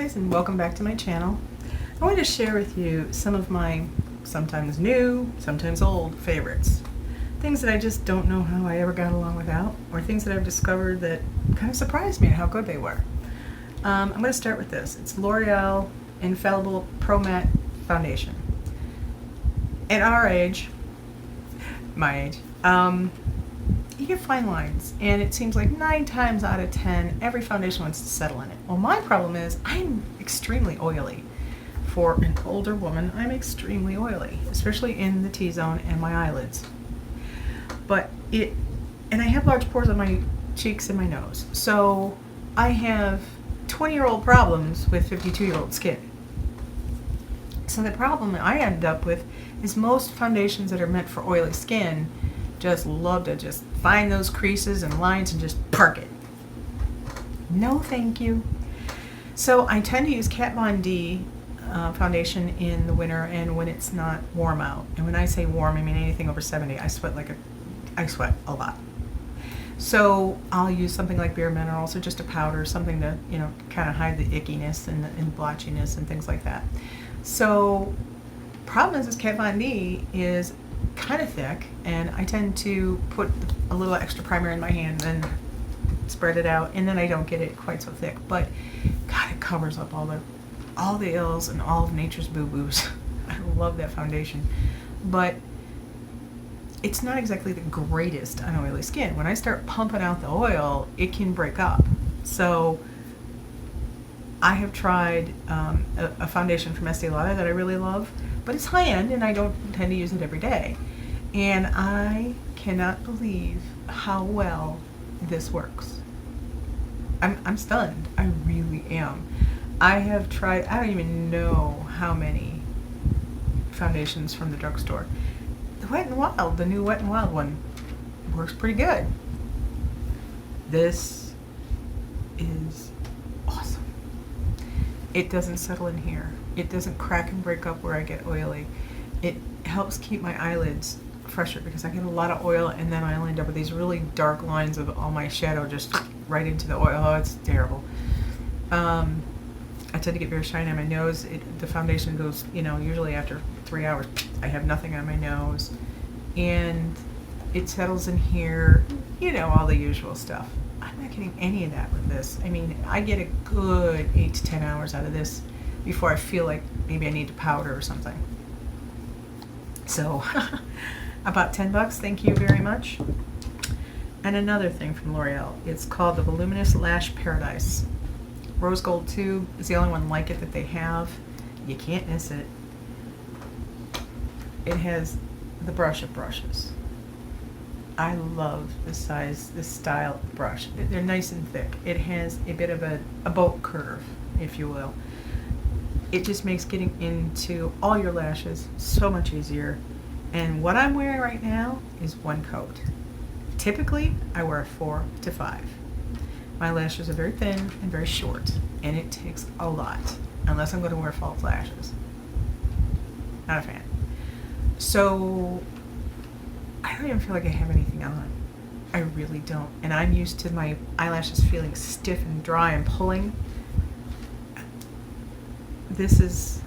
guys, and welcome back to my channel. I wanted to share with you some of my sometimes new, sometimes old favorites. Things that I just don't know how I ever got along without, or things that I've discovered that kind of surprised me at how good they were. I'm going to start with this. It's L'Oreal Infallible Pro Matte Foundation. At our age, my age, you get fine lines, and it seems like 9 times out of 10 every foundation wants to settle in it. Well, my problem is I'm extremely oily. For an older woman, I'm extremely oily, especially in the T-zone and my eyelids. And I have large pores on my cheeks and my nose, so I have 20-year-old problems with 52-year-old skin. So the problem I end up with is most foundations that are meant for oily skin just love to just find those creases and lines and just park it. No thank you. So I tend to use Kat Von D foundation in the winter and when it's not warm out. And when I say warm, I mean anything over 70. I sweat a lot. So I'll use something like Bare Minerals or just a powder, something to, kind of hide the ickiness and blotchiness and things like that. So problem is this Kat Von D is kind of thick, and I tend to put a little extra primer in my hand and spread it out, and then I don't get it quite so thick. But God, it covers up all the ills and all of nature's boo-boos. I love that foundation, but it's not exactly the greatest on oily skin. When I start pumping out the oil, it can break up. So I have tried a foundation from Estee Lauder that I really love, but it's high-end and I don't tend to use it every day. And I cannot believe how well this works. I'm stunned. I really am. I have tried, I don't even know how many foundations from the drugstore. The Wet n Wild, the new Wet n Wild one, works pretty good. This is awesome. It doesn't settle in here. It doesn't crack and break up where I get oily. It helps keep my eyelids fresher because I get a lot of oil and then I'll end up with these really dark lines of all my shadow just right into the oil. Oh, it's terrible. I tend to get very shiny on my nose. The foundation goes, usually after 3 hours, I have nothing on my nose. And it settles in here, all the usual stuff. I'm not getting any of that with this. I mean, I get a good 8 to 10 hours out of this before I feel like maybe I need to powder or something. So, about 10 bucks, thank you very much. And another thing from L'Oreal, it's called the Voluminous Lash Paradise. Rose Gold Tube is the only one like it that they have. You can't miss it. It has the brush of brushes. I love this size, this style of brush. They're nice and thick. It has a bit of a boat curve, if you will. It just makes getting into all your lashes so much easier. And what I'm wearing right now is one coat. Typically, I wear 4 to 5. My lashes are very thin and very short, and it takes a lot, unless I'm going to wear false lashes. Not a fan. So, I don't even feel like I have anything on. I really don't. And I'm used to my eyelashes feeling stiff and dry and pulling. This is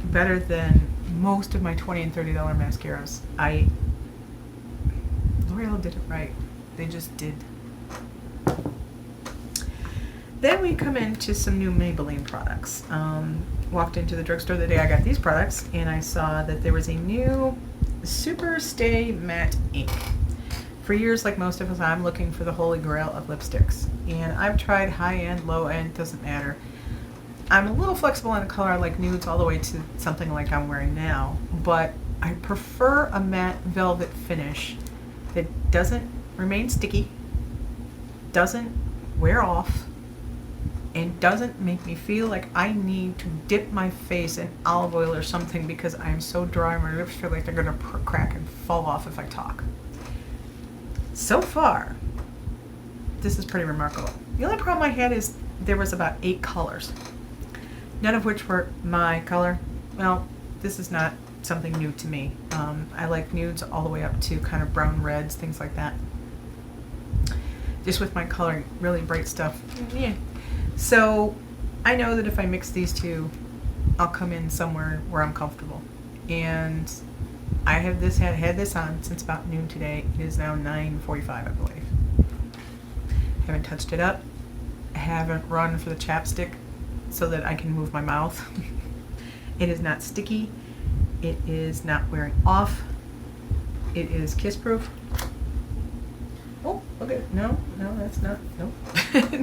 better than most of my $20 and $30 mascaras. L'Oreal did it right. They just did. Then we come into some new Maybelline products. Walked into the drugstore the day I got these products, and I saw that there was a new SuperStay Matte Ink. For years, like most of us, I'm looking for the holy grail of lipsticks. And I've tried high-end, low-end, doesn't matter. I'm a little flexible on the color. I like nudes all the way to something like I'm wearing now. But I prefer a matte velvet finish that doesn't remain sticky, doesn't wear off, and doesn't make me feel like I need to dip my face in olive oil or something because I'm so dry my lips feel like they're going to crack and fall off if I talk. So far, this is pretty remarkable. The only problem I had is there was about 8 colors, none of which were my color. Well, this is not something new to me. I like nudes all the way up to kind of brown reds, things like that. Just with my color, really bright stuff, yeah. So I know that if I mix these two, I'll come in somewhere where I'm comfortable. And I have had this on since about noon today. It is now 9:45, I believe. Haven't touched it up. Haven't run for the chapstick so that I can move my mouth. It is not sticky. It is not wearing off. It is kiss proof. Oh, okay. No, that's not. Nope.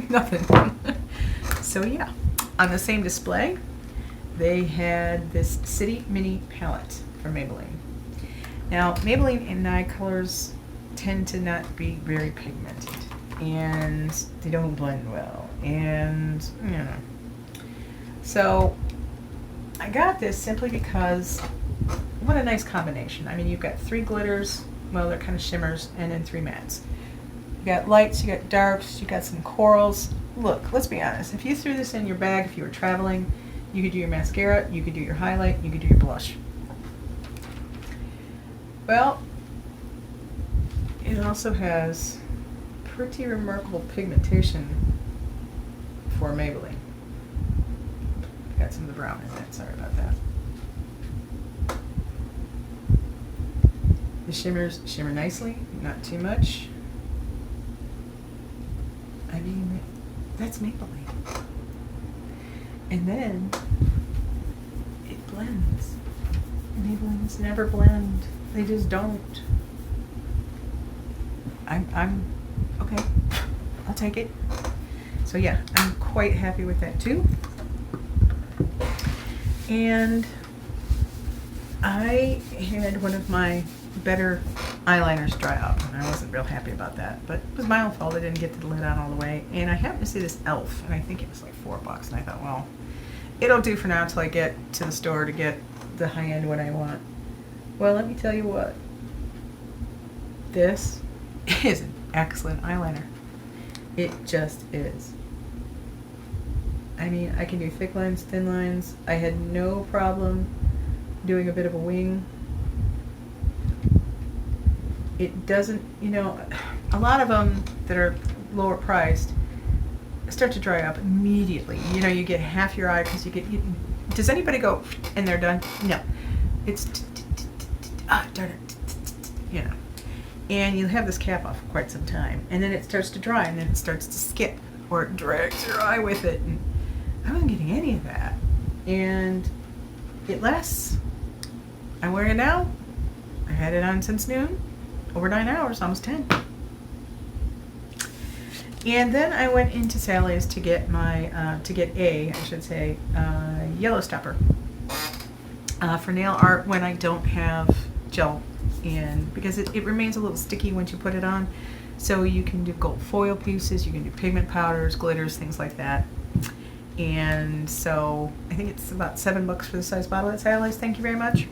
Nothing. So yeah, on the same display, they had this City Mini palette from Maybelline. Now, Maybelline and eye colors tend to not be very pigmented, and they don't blend well, and you know. So I got this simply because what a nice combination. I mean, you've got 3 glitters, well, they're kind of shimmers, and then 3 mattes. You got lights, you got darks, you got some corals. Look, let's be honest. If you threw this in your bag, if you were traveling, you could do your mascara, you could do your highlight, you could do your blush. Well, it also has pretty remarkable pigmentation for Maybelline. Got some of the brown in it, sorry about that. The shimmers shimmer nicely, not too much. I mean, that's Maybelline. And then it blends. Maybellines never blend. They just don't. I'm okay. I'll take it. So yeah, I'm quite happy with that too. And I had one of my better eyeliners dry up, and I wasn't real happy about that, but it was my own fault. I didn't get the lid on all the way, and I happened to see this e.l.f, and I think it was like $4, and I thought, well, it'll do for now until I get to the store to get the high-end one I want. Well, let me tell you what, this is an excellent eyeliner. It just is. I mean, I can do thick lines, thin lines. I had no problem doing a bit of a wing. It doesn't, you know, a lot of them that are lower priced start to dry up immediately. You know, you get half your eye because does anybody go and they're done? No. It's, darn it, you know. And you have this cap off for quite some time. And then it starts to dry, and then it starts to skip, or it drags your eye with it. And I wasn't getting any of that. And it lasts. I'm wearing it now. I had it on since noon. Over 9 hours, almost 10. And then I went into Sally's to get my, yellow stopper for nail art when I don't have gel in, because it remains a little sticky once you put it on. So you can do gold foil pieces, you can do pigment powders, glitters, things like that. And so I think it's about $7 for the size bottle at Sally's. Thank you very much.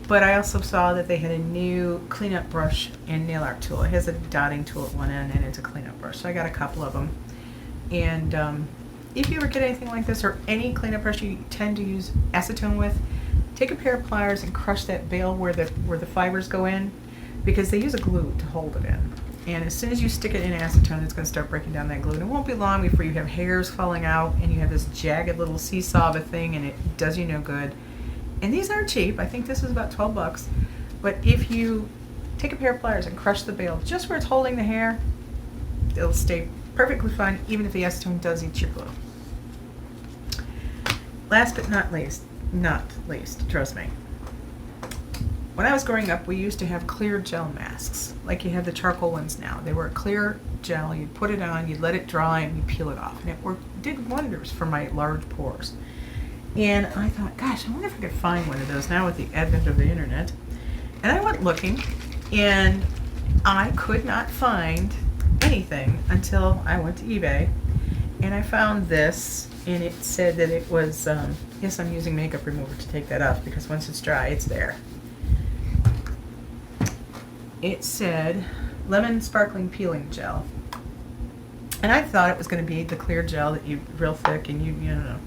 But I also saw that they had a new cleanup brush and nail art tool. It has a dotting tool at one end, and it's a cleanup brush. So I got a couple of them. And if you ever get anything like this, or any cleanup brush you tend to use acetone with, take a pair of pliers and crush that bail where the fibers go in, because they use a glue to hold it in. And as soon as you stick it in acetone, it's going to start breaking down that glue. And it won't be long before you have hairs falling out, and you have this jagged little seesaw of a thing, and it does you no good. And these aren't cheap. I think this is about $12. But if you take a pair of pliers and crush the bail just where it's holding the hair, it'll stay perfectly fine, even if the acetone does eat your glue. Last but not least, trust me. When I was growing up, we used to have clear gel masks, like you have the charcoal ones now. They were a clear gel. You'd put it on, you'd let it dry, and you'd peel it off. And it did wonders for my large pores. And I thought, gosh, I wonder if I could find one of those now with the advent of the internet. And I went looking, and I could not find anything until I went to eBay. And I found this, and it said that it was, yes, I'm using makeup remover to take that off, because once it's dry, it's there. It said lemon sparkling peeling gel. And I thought it was going to be the clear gel that you real thick, and you know.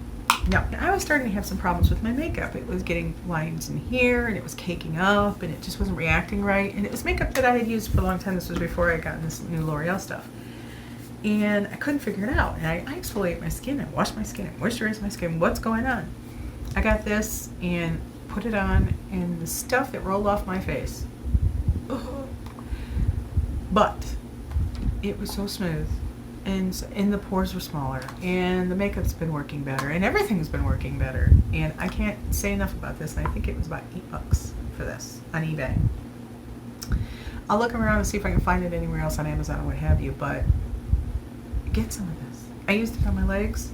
No, I was starting to have some problems with my makeup. It was getting lines in here, and it was caking up, and it just wasn't reacting right. And it was makeup that I had used for a long time. This was before I got this new L'Oreal stuff. and I couldn't figure it out. And I exfoliate my skin, I wash my skin, I moisturize my skin. What's going on? I got this and put it on, and the stuff that rolled off my face. Ugh. But it was so smooth, and the pores were smaller, and the makeup's been working better, and everything's been working better. And I can't say enough about this. And I think it was about $8 for this on eBay. I'll look around and see if I can find it anywhere else on Amazon or what have you, but get some of this. I used it on my legs.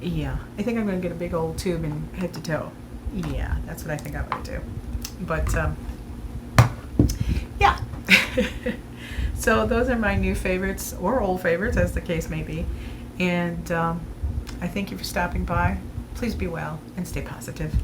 Yeah, I think I'm going to get a big old tube and head to toe. Yeah, that's what I think I'm going to do. But, yeah. So those are my new favorites, or old favorites, as the case may be. And I thank you for stopping by. Please be well and stay positive.